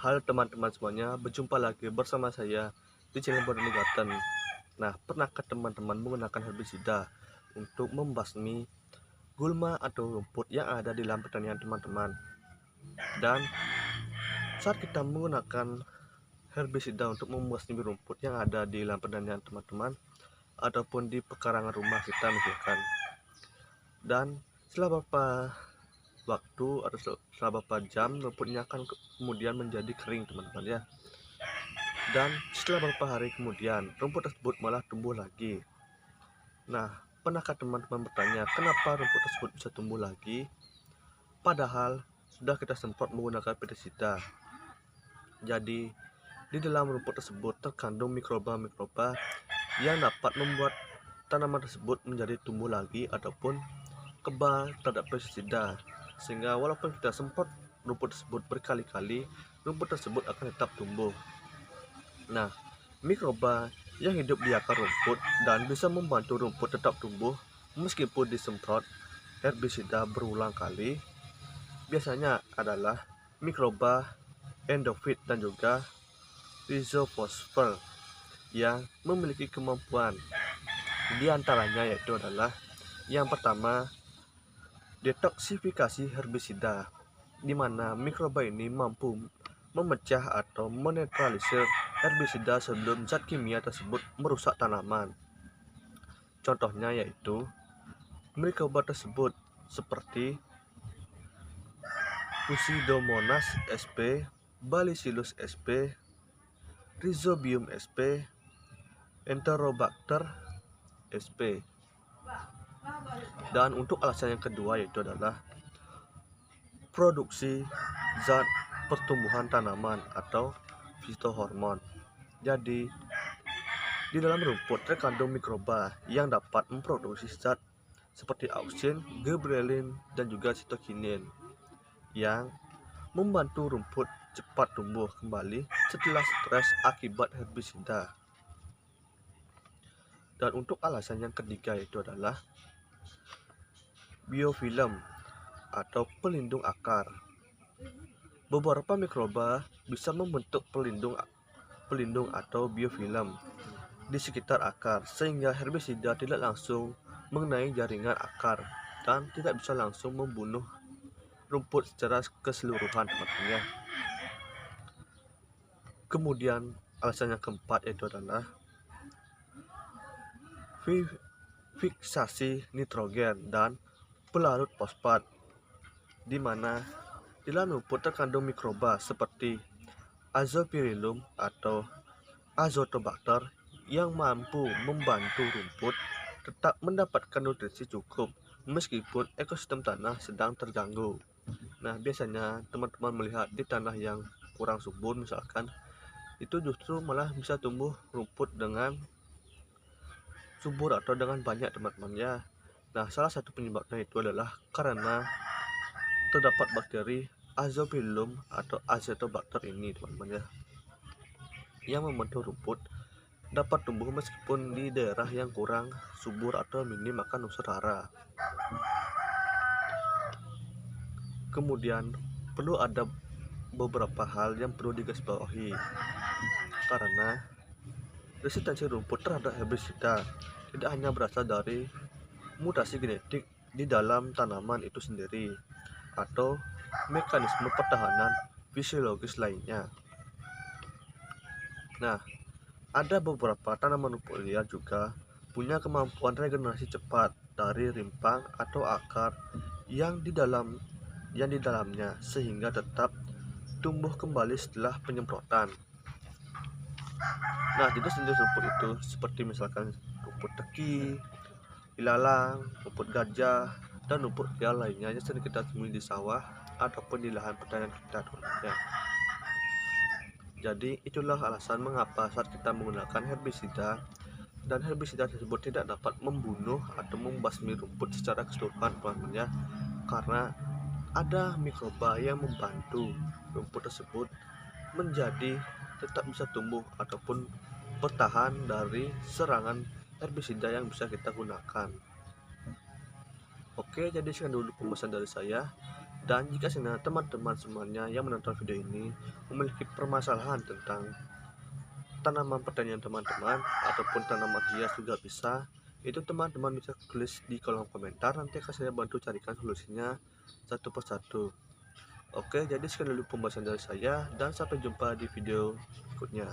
Halo teman-teman semuanya, berjumpa lagi bersama saya di channel Botani Garden. Nah, pernahkah teman-teman menggunakan herbisida untuk membasmi gulma atau rumput yang ada di dalam pertanian teman-teman? Dan saat kita menggunakan herbisida untuk membasmi rumput yang ada di dalam pertanian teman-teman, ataupun di pekarangan rumah kita misalkan, dan setelah beberapa waktu atau setelah beberapa jam rumputnya akan kemudian menjadi kering teman-teman ya. Dan setelah beberapa hari kemudian rumput tersebut malah tumbuh lagi. Nah, pernahkah teman-teman bertanya kenapa rumput tersebut bisa tumbuh lagi padahal sudah kita semprot menggunakan pestisida? Jadi di dalam rumput tersebut terkandung mikroba-mikroba yang dapat membuat tanaman tersebut menjadi tumbuh lagi ataupun kebal terhadap pestisida, sehingga walaupun kita semprot rumput tersebut berkali-kali, rumput tersebut akan tetap tumbuh. Nah, mikroba yang hidup di akar rumput dan bisa membantu rumput tetap tumbuh meskipun disemprot herbisida berulang kali biasanya adalah mikroba endofit dan juga rhizophospher yang memiliki kemampuan. Di antaranya yaitu adalah yang pertama, detoksifikasi herbisida, di mana mikroba ini mampu memecah atau menetralisir herbisida sebelum zat kimia tersebut merusak tanaman. Contohnya yaitu mikroba tersebut seperti Pseudomonas sp, Bacillus sp, Rhizobium sp, Enterobacter sp. Dan untuk alasan yang kedua yaitu adalah produksi zat pertumbuhan tanaman atau fitohormon. Jadi di dalam rumput terkandung mikroba yang dapat memproduksi zat seperti auksin, gibberellin, dan juga sitokinin yang membantu rumput cepat tumbuh kembali setelah stres akibat herbisida. Dan untuk alasan yang ketiga yaitu adalah biofilm atau pelindung akar. Beberapa mikroba bisa membentuk pelindung atau biofilm di sekitar akar sehingga herbisida tidak langsung mengenai jaringan akar dan tidak bisa langsung membunuh rumput secara keseluruhan teman-teman. Kemudian alasan yang keempat yaitu adalah fiksasi nitrogen dan pelarut fosfat, di mana di dalam rumput terkandung mikroba seperti Azopirillum atau Azotobacter yang mampu membantu rumput tetap mendapatkan nutrisi cukup meskipun ekosistem tanah sedang terganggu. Nah, biasanya teman-teman melihat di tanah yang kurang subur misalkan, itu justru malah bisa tumbuh rumput dengan subur atau dengan banyak teman-teman ya. Nah, salah satu penyebabnya itu adalah karena terdapat bakteri Azopillum atau Azotobacter ini teman-teman ya, yang membantu rumput dapat tumbuh meskipun di daerah yang kurang subur atau minim akan unsur hara. Kemudian perlu ada beberapa hal yang perlu digarisbawahi karena resistensi rumput terhadap herbisida tidak hanya berasal dari mutasi genetik di dalam tanaman itu sendiri atau mekanisme pertahanan fisiologis lainnya. Nah, ada beberapa tanaman rumput liar juga punya kemampuan regenerasi cepat dari rimpang atau akar yang di dalamnya sehingga tetap tumbuh kembali setelah penyemprotan. Nah, jenis-jenis rumput itu seperti misalkan rumput teki, ilalang, rumput gajah, dan rumput liar lainnya yang sering kita temui di sawah ataupun di lahan pertanian kita teman-teman. Jadi itulah alasan mengapa saat kita menggunakan herbisida dan herbisida tersebut tidak dapat membunuh atau membasmi rumput secara keseluruhan teman-teman ya, karena ada mikroba yang membantu rumput tersebut menjadi tetap bisa tumbuh ataupun bertahan dari serangan herbisida yang bisa kita gunakan. Oke, jadi sekian dulu pembahasan dari saya. Dan jika teman-teman semuanya yang menonton video ini memiliki permasalahan tentang tanaman pertanian teman-teman ataupun tanaman hias juga bisa, itu teman-teman bisa tulis di kolom komentar, nanti akan saya bantu carikan solusinya satu persatu. Oke, jadi sekian dulu pembahasan dari saya dan sampai jumpa di video berikutnya.